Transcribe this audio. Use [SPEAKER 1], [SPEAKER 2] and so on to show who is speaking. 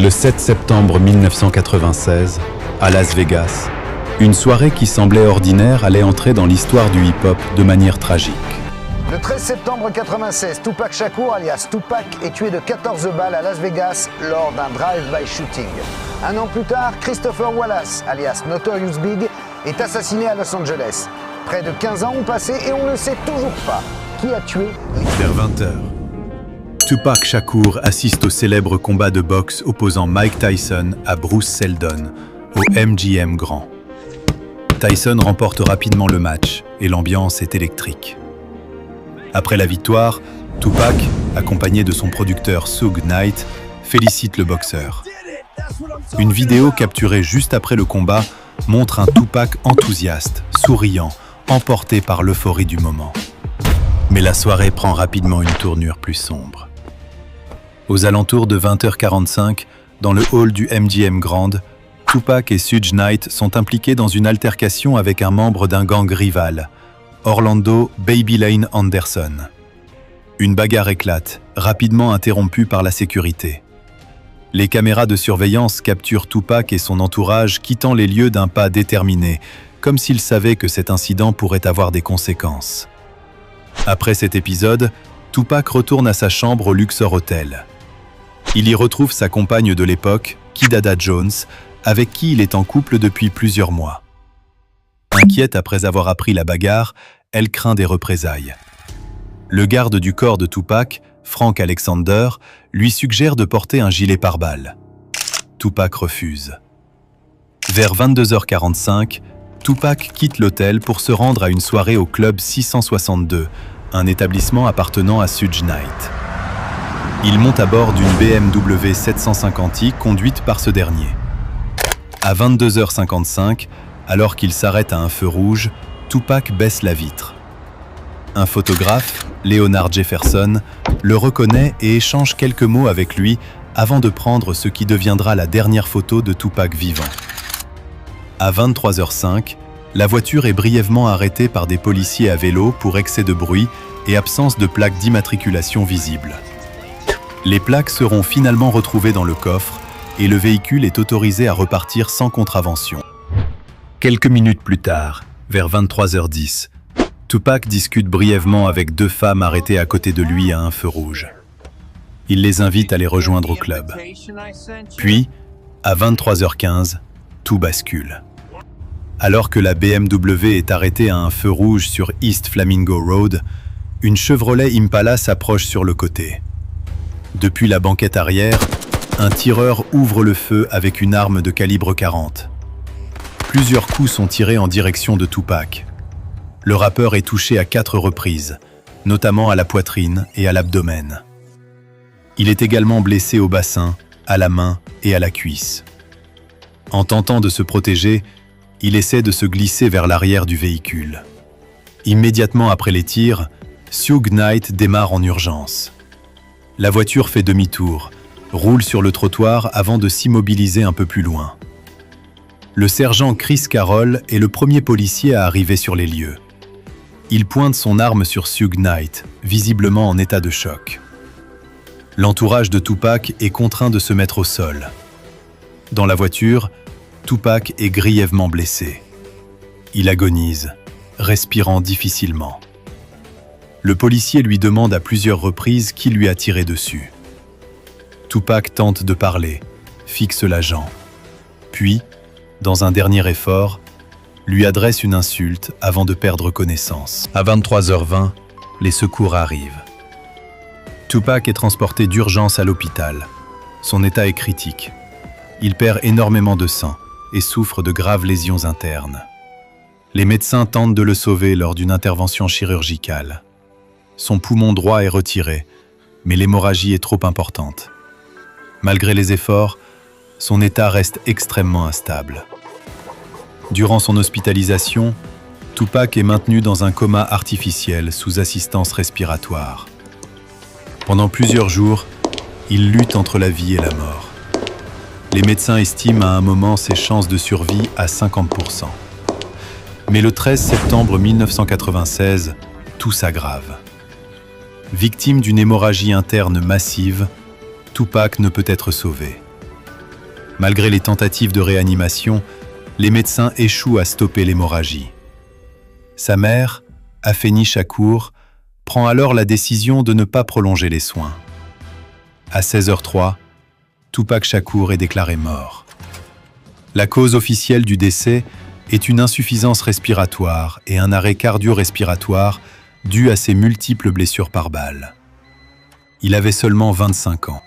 [SPEAKER 1] Le 7 septembre 1996, à Las Vegas, une soirée qui semblait ordinaire allait entrer dans l'histoire du hip-hop de manière tragique.
[SPEAKER 2] Le 13 septembre 1996, Tupac Shakur, alias Tupac, est tué de 14 balles à Las Vegas lors d'un drive-by shooting. Un an plus tard, Christopher Wallace, alias Notorious Big, est assassiné à Los Angeles. Près de 15 ans ont passé et on ne sait toujours pas qui a tué
[SPEAKER 1] Vers 20h, Tupac Shakur assiste au célèbre combat de boxe opposant Mike Tyson à Bruce Seldon au MGM Grand. Tyson remporte rapidement le match et l'ambiance est électrique. Après la victoire, Tupac, accompagné de son producteur Suge Knight, félicite le boxeur. Une vidéo capturée juste après le combat montre un Tupac enthousiaste, souriant, emporté par l'euphorie du moment. Mais la soirée prend rapidement une tournure plus sombre. Aux alentours de 20h45, dans le hall du MGM Grand, Tupac et Suge Knight sont impliqués dans une altercation avec un membre d'un gang rival, Orlando Baby Lane Anderson. Une bagarre éclate, rapidement interrompue par la sécurité. Les caméras de surveillance capturent Tupac et son entourage quittant les lieux d'un pas déterminé, comme s'ils savaient que cet incident pourrait avoir des conséquences. Après cet épisode, Tupac retourne à sa chambre au Luxor Hotel. Il y retrouve sa compagne de l'époque, Kidada Jones, avec qui il est en couple depuis plusieurs mois. Inquiète après avoir appris la bagarre, elle craint des représailles. Le garde du corps de Tupac, Frank Alexander, lui suggère de porter un gilet pare-balles. Tupac refuse. Vers 22h45, Tupac quitte l'hôtel pour se rendre à une soirée au Club 662, un établissement appartenant à Suge Knight. Il monte à bord d'une BMW 750i conduite par ce dernier. À 22h55, alors qu'il s'arrête à un feu rouge, Tupac baisse la vitre. Un photographe, Leonard Jefferson, le reconnaît et échange quelques mots avec lui avant de prendre ce qui deviendra la dernière photo de Tupac vivant. À 23h05, la voiture est brièvement arrêtée par des policiers à vélo pour excès de bruit et absence de plaques d'immatriculation visibles. Les plaques seront finalement retrouvées dans le coffre et le véhicule est autorisé à repartir sans contravention. Quelques minutes plus tard, vers 23h10, Tupac discute brièvement avec deux femmes arrêtées à côté de lui à un feu rouge. Il les invite à les rejoindre au club. Puis, à 23h15, tout bascule. Alors que la BMW est arrêtée à un feu rouge sur East Flamingo Road, une Chevrolet Impala s'approche sur le côté. Depuis la banquette arrière, un tireur ouvre le feu avec une arme de calibre 40. Plusieurs coups sont tirés en direction de Tupac. Le rappeur est touché à 4 reprises, notamment à la poitrine et à l'abdomen. Il est également blessé au bassin, à la main et à la cuisse. En tentant de se protéger, il essaie de se glisser vers l'arrière du véhicule. Immédiatement après les tirs, Suge Knight démarre en urgence. La voiture fait demi-tour, roule sur le trottoir avant de s'immobiliser un peu plus loin. Le sergent Chris Carroll est le premier policier à arriver sur les lieux. Il pointe son arme sur Suge Knight, visiblement en état de choc. L'entourage de Tupac est contraint de se mettre au sol. Dans la voiture, Tupac est grièvement blessé. Il agonise, respirant difficilement. Le policier lui demande à plusieurs reprises qui lui a tiré dessus. Tupac tente de parler, fixe l'agent. Puis, dans un dernier effort, lui adresse une insulte avant de perdre connaissance. À 23h20, les secours arrivent. Tupac est transporté d'urgence à l'hôpital. Son état est critique. Il perd énormément de sang et souffre de graves lésions internes. Les médecins tentent de le sauver lors d'une intervention chirurgicale. Son poumon droit est retiré, mais l'hémorragie est trop importante. Malgré les efforts, son état reste extrêmement instable. Durant son hospitalisation, Tupac est maintenu dans un coma artificiel sous assistance respiratoire. Pendant plusieurs jours, il lutte entre la vie et la mort. Les médecins estiment à un moment ses chances de survie à 50%. Mais le 13 septembre 1996, tout s'aggrave. Victime d'une hémorragie interne massive, Tupac ne peut être sauvé. Malgré les tentatives de réanimation, les médecins échouent à stopper l'hémorragie. Sa mère, Afeni Shakur, prend alors la décision de ne pas prolonger les soins. À 16h03, Tupac Shakur est déclaré mort. La cause officielle du décès est une insuffisance respiratoire et un arrêt cardio-respiratoire dû à ses multiples blessures par balle. Il avait seulement 25 ans.